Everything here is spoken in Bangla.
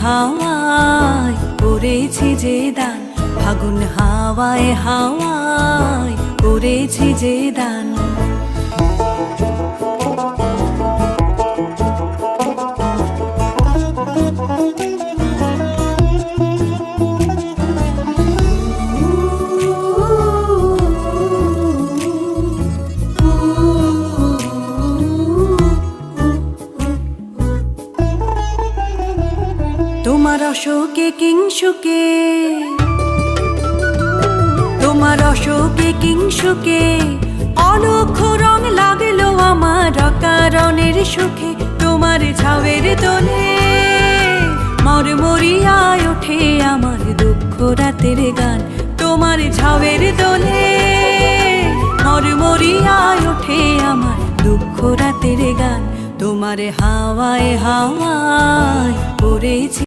হাওয়ায় করেছি যে দান, ফাগুন হাওয়ায় হাওয়ায় করেছি যে দান। তোমার অশোকে কিংসুকে, তোমার অশোকে কিংসুকে অলক্ষ রং লাগলো আমার অকারণের সুখে। তোমার ঝাউয়ের দোলে মরমরিয়ায় ওঠে আমার দুঃখ রাতের গান। তোমার ঝাউয়ের দোলে মরমরিয়ায় ওঠে আমার দুঃখ রাতের গান। তোমার হাওয়ায় হাওয়ায় করেছি